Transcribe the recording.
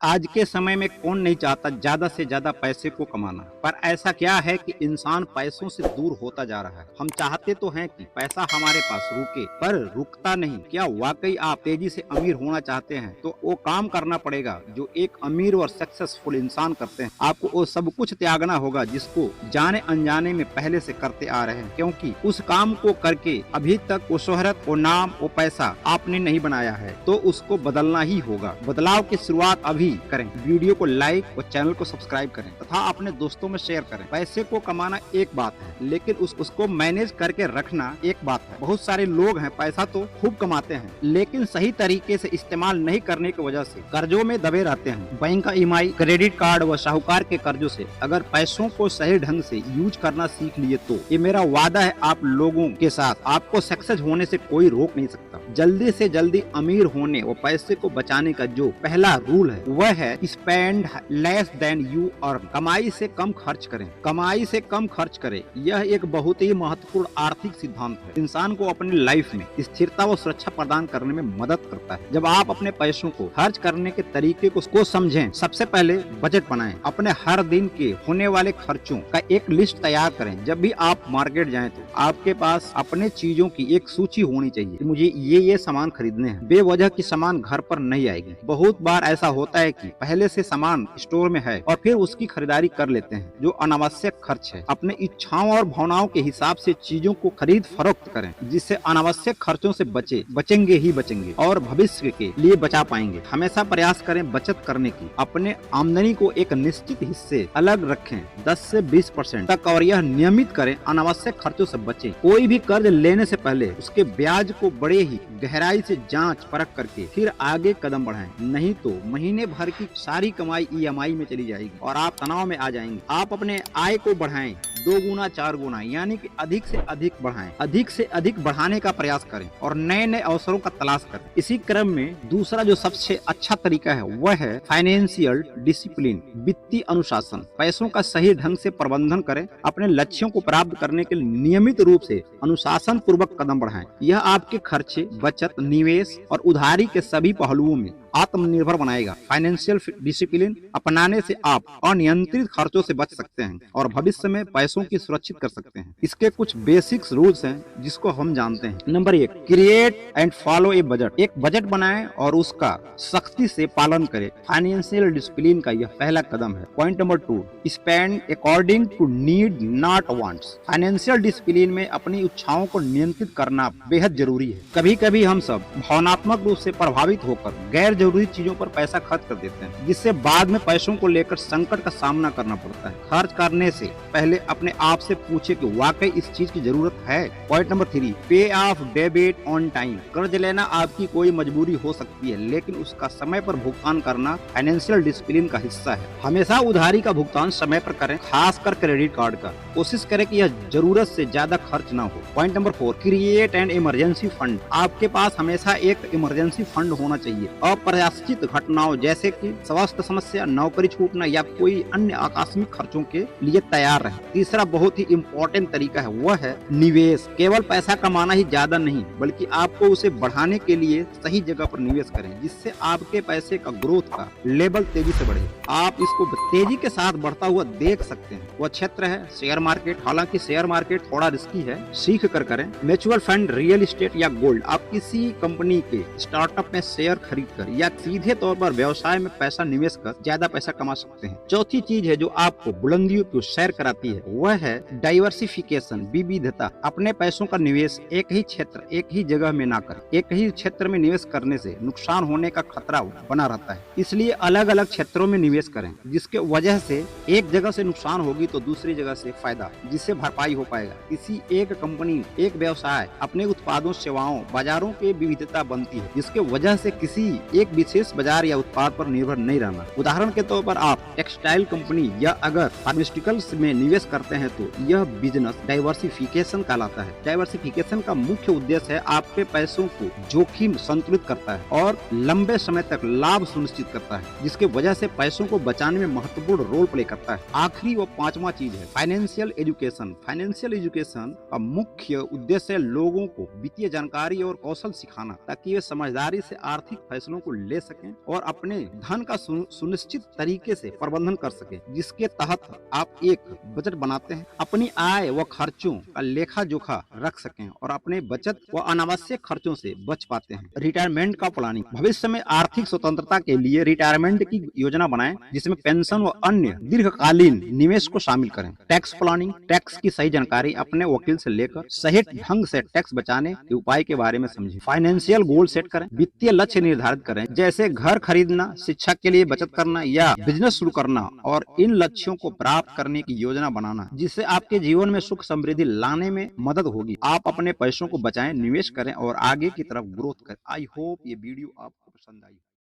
आज के समय में कौन नहीं चाहता ज्यादा से ज्यादा पैसे को कमाना, पर ऐसा क्या है कि इंसान पैसों से दूर होता जा रहा है। हम चाहते तो हैं कि पैसा हमारे पास रुके, पर रुकता नहीं। क्या वाकई आप तेजी से अमीर होना चाहते हैं तो वो काम करना पड़ेगा जो एक अमीर और सक्सेसफुल इंसान करते हैं। आपको वो सब कुछ त्यागना होगा जिसको जाने अनजाने में पहले से करते आ रहे हैं, क्योंकि उस काम को करके अभी तक वो शोहरत, वो नाम, वो पैसा आपने नहीं बनाया है, तो उसको बदलना ही होगा। बदलाव की शुरुआत अभी करें। वीडियो को लाइक और चैनल को सब्सक्राइब करें तथा अपने दोस्तों में शेयर करें। पैसे को कमाना एक बात है, लेकिन उसको मैनेज करके रखना एक बात है। बहुत सारे लोग हैं पैसा तो खूब कमाते हैं, लेकिन सही तरीके से इस्तेमाल नहीं करने की वजह से कर्जों में दबे रहते हैं। बैंक का ईएमआई, क्रेडिट कार्ड व साहूकार के कर्जों से अगर पैसों को सही ढंग से यूज करना सीख लिए तो ये मेरा वादा है आप लोगों के साथ, आपको सक्सेस होने से कोई रोक नहीं सकता। जल्दी से जल्दी अमीर होने और पैसे को बचाने का जो पहला रूल है वह है spend less than you earn. कमाई से कम खर्च करें। कमाई से कम खर्च करें, यह एक बहुत ही महत्वपूर्ण आर्थिक सिद्धांत है। इंसान को अपनी लाइफ में स्थिरता व सुरक्षा प्रदान करने में मदद करता है। जब आप अपने पैसों को खर्च करने के तरीके को समझें, सबसे पहले बजट बनाएं। अपने हर दिन के होने वाले खर्चों का एक लिस्ट तैयार करें। जब भी आप मार्केट जाएं तो आपके पास अपने चीजों की एक सूची होनी चाहिए। मुझे ये सामान खरीदने हैं। बेवजह की सामान घर पर नहीं आएगी। बहुत बार ऐसा होता है कि पहले से सामान स्टोर में है और फिर उसकी खरीदारी कर लेते हैं, जो अनावश्यक खर्च है। अपने इच्छाओं और भावनाओं के हिसाब से चीजों को खरीद फरोख्त करें, जिससे अनावश्यक खर्चों से बचेंगे और भविष्य के लिए बचा पाएंगे। हमेशा प्रयास करें बचत करने की। अपने आमदनी को एक निश्चित हिस्से अलग रखें, 10 से 20% तक, और यह नियमित करें अनावश्यक खर्चों से बचें। कोई भी कर्ज लेने से पहले उसके ब्याज को बड़े ही गहराई से जांच परख करके फिर आगे कदम बढ़ाएं, नहीं तो महीने भर की सारी कमाई ईएमआई में चली जाएगी और आप तनाव में आ जाएंगे। आप अपने आय को बढ़ाएं, 2 गुना 4 गुना, यानी कि अधिक से अधिक बढ़ाएं। अधिक से अधिक बढ़ाने का प्रयास करें और नए नए अवसरों का तलाश करें। इसी क्रम में दूसरा जो सबसे अच्छा तरीका है वह है फाइनेंशियल डिसिप्लिन, वित्तीय अनुशासन। पैसों का सही ढंग से प्रबंधन करें। अपने लक्ष्यों को प्राप्त करने के लिए नियमित रूप से अनुशासन पूर्वक कदम बढ़ाएं। यह आपके खर्चे, बचत, निवेश और उधारी के सभी पहलुओं में आत्मनिर्भर बनाएगा। फाइनेंशियल डिसिप्लिन अपनाने से आप अनियंत्रित खर्चों से बच सकते हैं और भविष्य में पैसों की सुरक्षित कर सकते हैं। इसके कुछ बेसिक्स रूल्स हैं जिसको हम जानते हैं। Number 1, create and follow A budget. एक बजट बनाएं और उसका सख्ती से पालन करें। फाइनेंशियल डिसिप्लिन का यह पहला कदम है। Point number 2, spend according to need not wants. Financial discipline में अपनी इच्छाओं को नियंत्रित करना बेहद जरूरी है। कभी कभी हम सब भावनात्मक रूप से प्रभावित होकर गैर जरूरी चीजों पर पैसा खर्च कर देते हैं, जिससे बाद में पैसों को लेकर संकट का सामना करना पड़ता है। खर्च करने से पहले अपने आप से पूछे कि वाकई इस चीज की जरूरत है। पॉइंट नंबर 3, पे ऑफ डेबिट ऑन टाइम। कर्ज लेना आपकी कोई मजबूरी हो सकती है, लेकिन उसका समय पर भुगतान करना फाइनेंशियल डिसिप्लिन का हिस्सा है। हमेशा उधारी का भुगतान समय पर करें, खासकर क्रेडिट कार्ड का। कोशिश करें कि यह जरूरत से ज्यादा खर्च ना हो। Point number 4, create an emergency fund. आपके पास हमेशा एक इमरजेंसी फंड होना चाहिए। अप्रत्याशित घटनाओं जैसे कि स्वास्थ्य समस्या, नौकरी छूटना या कोई अन्य आकस्मिक खर्चों के लिए तैयार रहें। तीसरा बहुत ही इम्पोर्टेंट तरीका है वह है निवेश। केवल पैसा कमाना ही ज्यादा नहीं, बल्कि आपको उसे बढ़ाने के लिए सही जगह पर निवेश करें, जिससे आपके पैसे का ग्रोथ का लेवल तेजी से बढ़े। आप इसको तेजी के साथ बढ़ता हुआ देख सकते हैं। वह क्षेत्र है शेयर मार्केट। हालांकि शेयर मार्केट थोड़ा रिस्की है, सीख कर करें। म्यूचुअल फंड, रियल एस्टेट या गोल्ड। आप किसी कंपनी के स्टार्टअप में शेयर खरीद कर या सीधे तौर पर व्यवसाय में पैसा निवेश कर ज्यादा पैसा कमा सकते हैं। चौथी चीज है जो आपको बुलंदियों को सैर कराती है वह है डाइवर्सिफिकेशन, विविधता। अपने पैसों का निवेश एक ही क्षेत्र, एक ही जगह में ना करें। एक ही क्षेत्र में निवेश करने से नुकसान होने का खतरा बना रहता है, इसलिए अलग अलग क्षेत्रों में निवेश करें, जिसके वजह से एक जगह से नुकसान होगी तो दूसरी जगह से फायदा, जिससे भरपाई हो पाएगा। किसी एक कंपनी, एक व्यवसाय, अपने उत्पादों, सेवाओं, बाजारों की विविधता बनती है, जिसके वजह से किसी एक विशेष बाजार या उत्पाद पर निर्भर नहीं रहना। उदाहरण के तौर पर आप टेक्सटाइल कंपनी या अगर फार्मास्यूटिकल्स में निवेश करते हैं तो यह बिजनेस डाइवर्सिफिकेशन कहलाता है। डाइवर्सिफिकेशन का मुख्य उद्देश्य है आपके पैसों को जोखिम संतुलित करता है और लंबे समय तक लाभ सुनिश्चित करता है, जिसके वजह से पैसों को बचाने में महत्वपूर्ण रोल प्ले करता है। आखिरी व पांचवा चीज है फाइनेंशियल एजुकेशन। फाइनेंशियल एजुकेशन का मुख्य उद्देश्य है लोगों को वित्तीय जानकारी और कौशल सिखाना, ताकि वे समझदारी से आर्थिक फैसलों को ले सकें और अपने धन का सुनिश्चित तरीके से प्रबंधन कर सकें, जिसके तहत आप एक बजट बनाते हैं, अपनी आय व खर्चों का लेखा जोखा रख सकें और अपने बचत व अनावश्यक खर्चों से बच पाते हैं। रिटायरमेंट का प्लानिंग, भविष्य में आर्थिक स्वतंत्रता के लिए रिटायरमेंट की योजना बनाएं, जिसमें पेंशन व अन्य दीर्घकालीन निवेश को शामिल करें। टैक्स प्लानिंग, टैक्स की सही जानकारी अपने वकील से लेकर सही ढंग से टैक्स बचाने के उपाय के बारे में समझें। फाइनेंशियल गोल सेट करें, वित्तीय लक्ष्य निर्धारित करें, जैसे घर खरीदना, शिक्षा के लिए बचत करना या बिजनेस शुरू करना, और इन लक्ष्यों को प्राप्त करने की योजना बनाना, जिससे आपके जीवन में सुख समृद्धि लाने में मदद होगी। आप अपने पैसों को बचाएं, निवेश करें और आगे की तरफ ग्रोथ करें। आई होप ये वीडियो आपको पसंद आई।